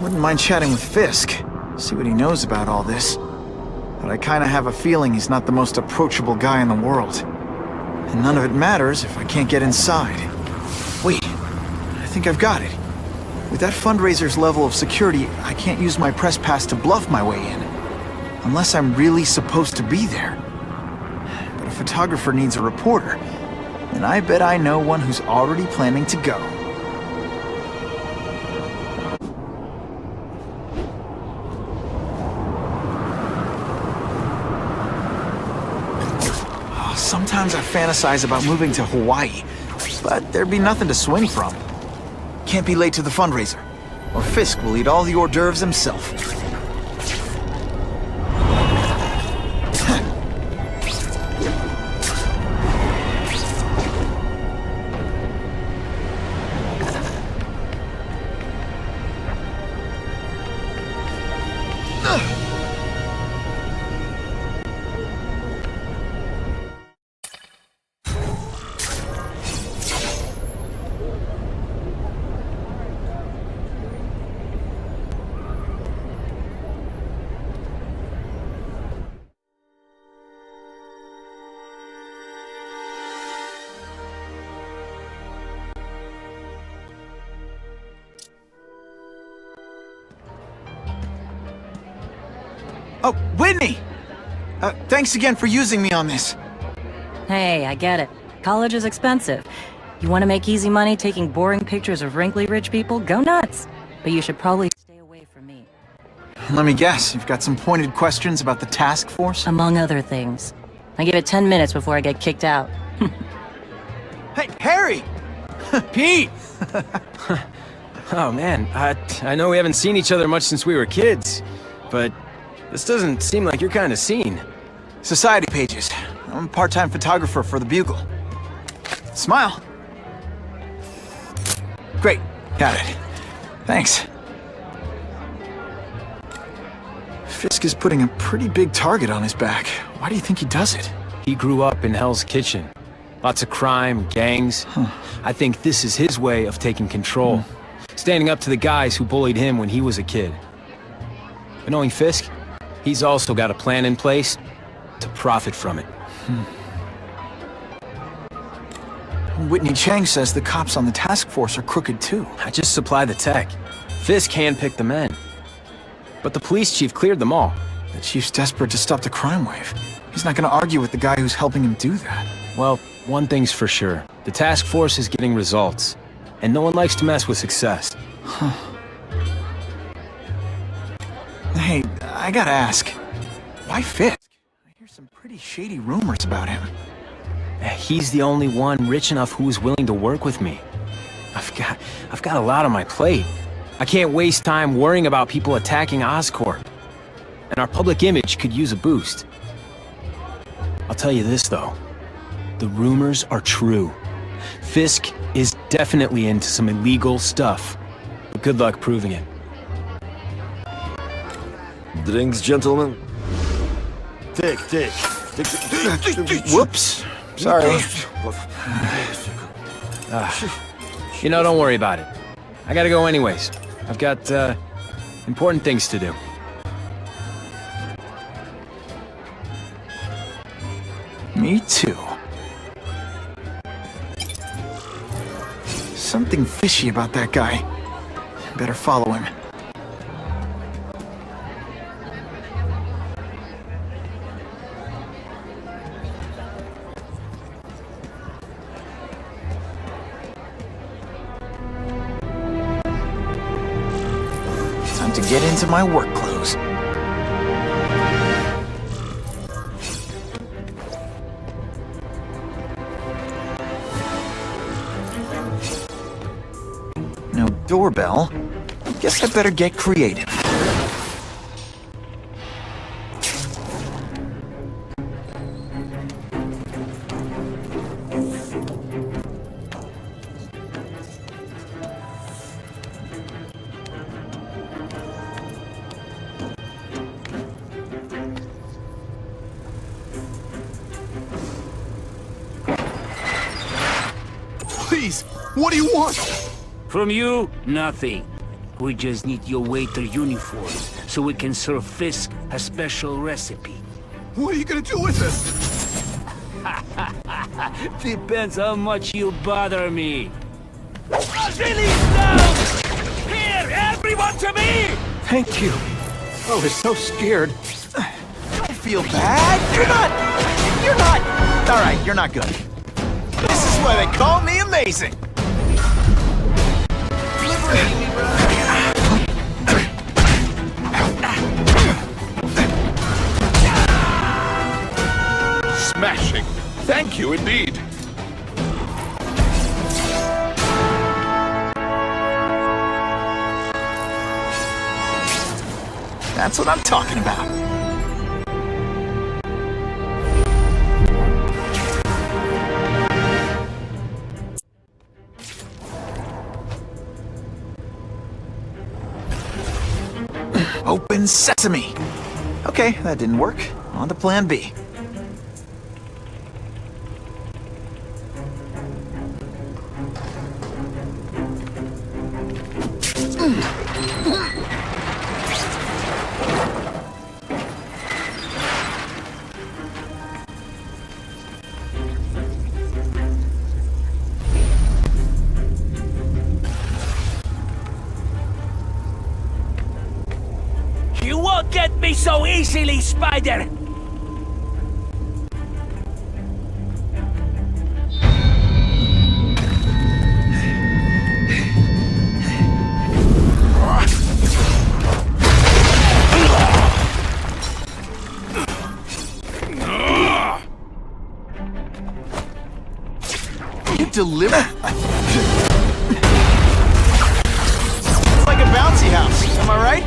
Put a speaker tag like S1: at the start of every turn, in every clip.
S1: Wouldn't mind chatting with Fisk, see what he knows about all this. But I kinda have a feeling he's not the most approachable guy in the world. And none of it matters if I can't get inside. Wait, I think I've got it. With that fundraiser's level of security, I can't use my press pass to bluff my way in. Unless I'm really supposed to be there. But a photographer needs a reporter, and I bet I know one who's already planning to go. Sometimes I fantasize about moving to Hawaii, but there'd be nothing to swing from. Can't be late to the fundraiser, or Fisk will eat all the hors d'oeuvres himself. Oh, Whitney! Thanks again for using me on this.
S2: Hey, I get it. College is expensive. You want to make easy money taking boring pictures of wrinkly rich people? Go nuts! But you should probably stay away from me.
S1: Let me guess, you've got some pointed questions about the task force?
S2: Among other things. I give it 10 minutes before I get kicked out.
S1: Hey, Harry!
S3: Pete! Oh man, I know we haven't seen each other much since we were kids, but this doesn't seem like your kind of scene.
S1: Society pages. I'm a part-time photographer for the Bugle. Smile. Great. Got it. Thanks. Fisk is putting a pretty big target on his back. Why do you think he does it?
S3: He grew up in Hell's Kitchen. Lots of crime, gangs. I think this is his way of taking control. Standing up to the guys who bullied him when he was a kid. But knowing Fisk, he's also got a plan in place to profit from it.
S1: Whitney Chang says the cops on the task force are crooked too.
S3: I just supply the tech. Fisk handpicked the men. But the police chief cleared them all.
S1: The chief's desperate to stop the crime wave. He's not gonna argue with the guy who's helping him do that.
S3: Well, one thing's for sure. The task force is getting results. And no one likes to mess with success.
S1: Hey, I gotta ask. Why Fisk? I hear some pretty shady rumors about him.
S3: He's the only one rich enough who is willing to work with me. I've got a lot on my plate. I can't waste time worrying about people attacking Oscorp. And our public image could use a boost. I'll tell you this, though. The rumors are true. Fisk is definitely into some illegal stuff. But good luck proving it.
S4: Drinks, gentlemen.
S1: Take. Whoops. Sorry.
S3: You know, don't worry about it. I gotta go anyways. I've got, important things to do.
S1: Me too. Something fishy about that guy. Better follow him. Time to get into my work clothes. No doorbell. Guess I better get creative.
S5: Please, what do you want?
S6: From you, nothing.
S5: We just need your waiter uniform so we can serve Fisk a special recipe.
S6: What are you gonna do with this?
S5: Depends how much you bother me. Release now! Here, everyone to me!
S1: Thank you. I was so scared. Don't feel bad. You're not. All right, you're not good. This is why they call me amazing. Liberating me, brother.
S6: Smashing. Thank you indeed.
S1: That's what I'm talking about. Open sesame. Okay, that didn't work. On to plan B.
S5: You won't get me so easily, Spider!
S1: You deliver? It's like a bouncy house, am I right?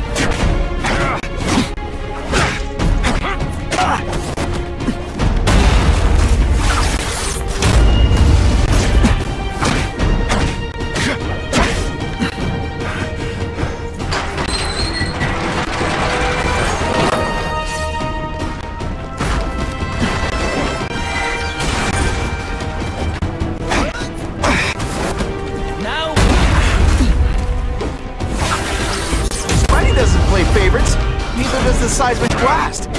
S1: Favorites. Neither does the seismic blast.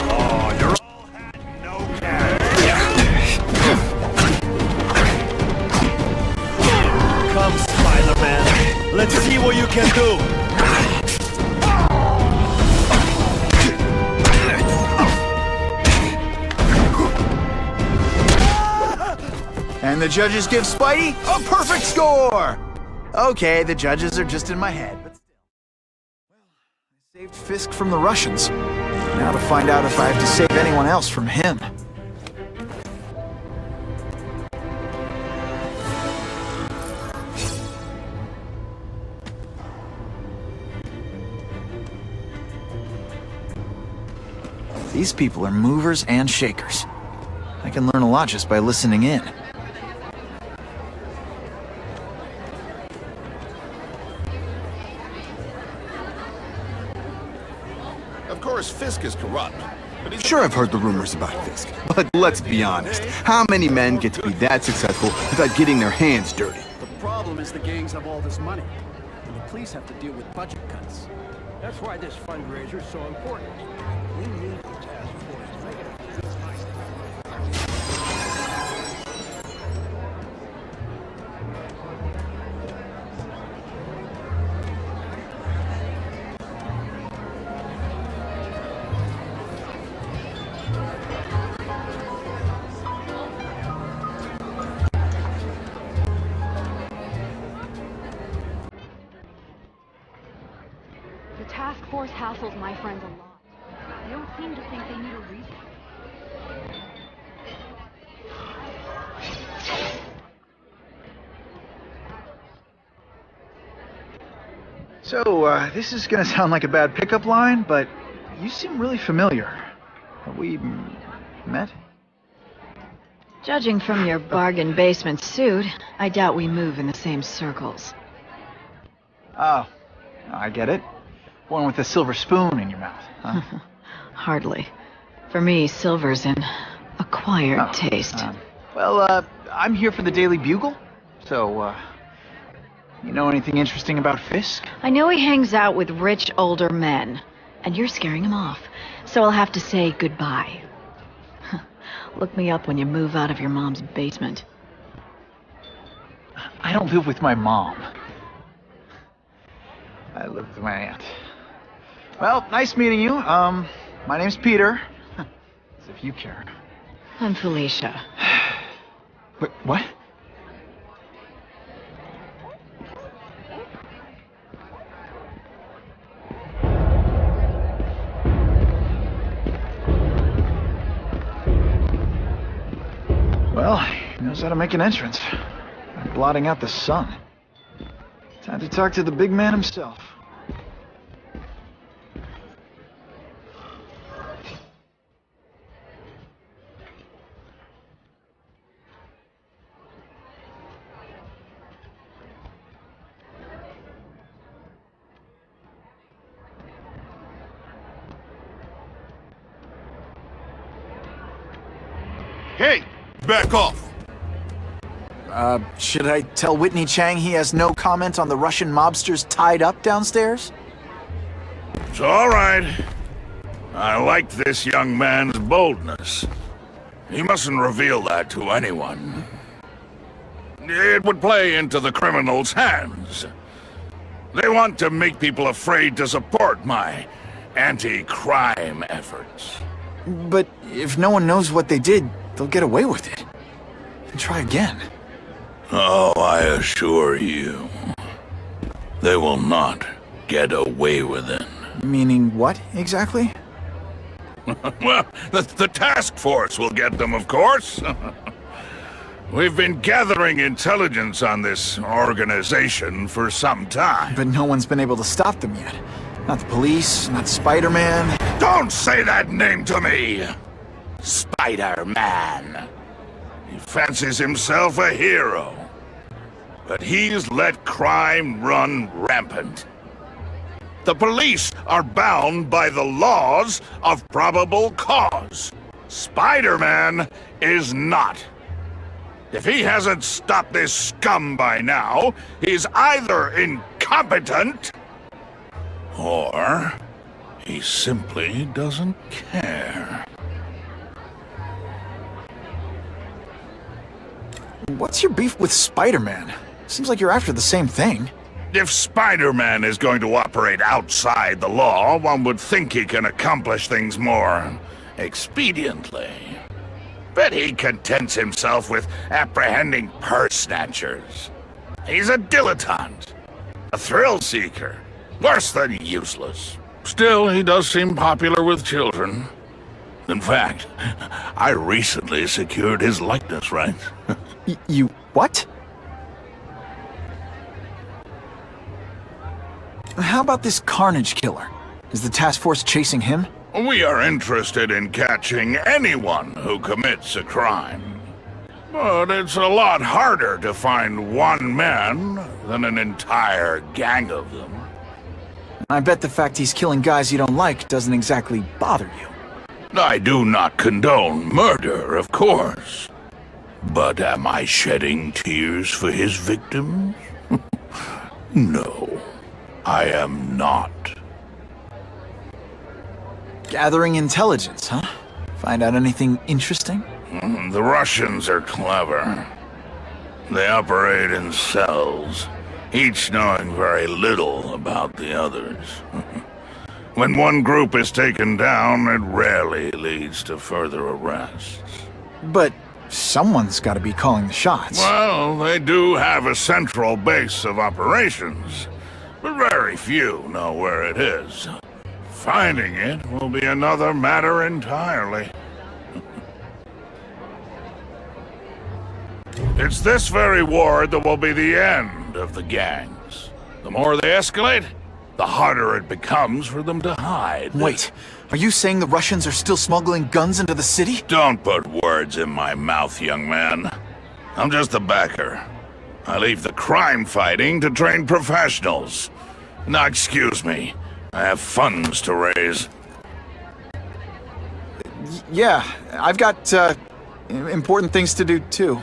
S6: Oh, you're all hat, no cash. Come, Spider-Man. Let's see what you can do.
S1: And the judges give Spidey a perfect score! Okay, the judges are just in my head, but still. Well, I saved Fisk from the Russians. Now to find out if I have to save anyone else from him. These people are movers and shakers. I can learn a lot just by listening in.
S6: Of course, Fisk is corrupt, but he's...
S7: Sure, I've heard the rumors about Fisk, but let's be honest. How many men get to be that successful without getting their hands dirty?
S8: The problem is the gangs have all this money, and the police have to deal with budget cuts. That's why this fundraiser is so important. We need the task force to make it.
S9: The task force hassles my friends a lot. They don't seem to think they need a reason.
S1: So, this is gonna sound like a bad pickup line, but you seem really familiar. Have we met?
S10: Judging from your bargain basement suit, I doubt we move in the same circles.
S1: Oh, I get it. One with a silver spoon in your mouth, huh?
S10: Hardly. For me, silver's an acquired taste.
S1: Well, I'm here for the Daily Bugle. So, you know anything interesting about Fisk?
S10: I know he hangs out with rich older men, and you're scaring him off. So I'll have to say goodbye. Look me up when you move out of your mom's basement.
S1: I don't live with my mom. I live with my aunt. Well, nice meeting you. My name's Peter. As if you care.
S10: I'm Felicia.
S1: Wait, what? Well, he knows how to make an entrance. By blotting out the sun. Time to talk to the big man himself.
S6: Hey, back off.
S1: Should I tell Whitney Chang he has no comment on the Russian mobsters tied up downstairs?
S6: It's all right. I like this young man's boldness. He mustn't reveal that to anyone. It would play into the criminals' hands. They want to make people afraid to support my anti-crime efforts.
S1: But if no one knows what they did, they'll get away with it. And try again.
S6: Oh, I assure you, they will not get away with it.
S1: Meaning what, exactly?
S6: Well, the task force will get them, of course. We've been gathering intelligence on this organization for some time.
S1: But no one's been able to stop them yet. Not the police, not Spider-Man.
S6: Don't say that name to me! Spider-Man. He fancies himself a hero. But he's let crime run rampant. The police are bound by the laws of probable cause. Spider-Man is not. If he hasn't stopped this scum by now, he's either incompetent, or he simply doesn't care.
S1: What's your beef with Spider-Man? Seems like you're after the same thing.
S6: If Spider-Man is going to operate outside the law, one would think he can accomplish things more expediently. But he contents himself with apprehending purse snatchers. He's a dilettante, a thrill seeker, worse than useless. Still, he does seem popular with children. In fact, I recently secured his likeness rights.
S1: You what? How about this Carnage Killer? Is the task force chasing him?
S6: We are interested in catching anyone who commits a crime. But it's a lot harder to find one man than an entire gang of them.
S1: I bet the fact he's killing guys you don't like doesn't exactly bother you.
S6: I do not condone murder, of course. But am I shedding tears for his victims? No, I am not.
S1: Gathering intelligence, huh? Find out anything interesting?
S6: The Russians are clever. They operate in cells, each knowing very little about the others. When one group is taken down, it rarely leads to further arrests.
S1: But someone's got to be calling the shots.
S6: Well, they do have a central base of operations, but very few know where it is. Finding it will be another matter entirely. It's this very war that will be the end of the gangs. The more they escalate, the harder it becomes for them to hide.
S1: Wait, are you saying the Russians are still smuggling guns into the city?
S6: Don't put words in my mouth, young man. I'm just a backer. I leave the crime fighting to trained professionals. Now, excuse me. I have funds to raise.
S1: Yeah, I've got, important things to do, too.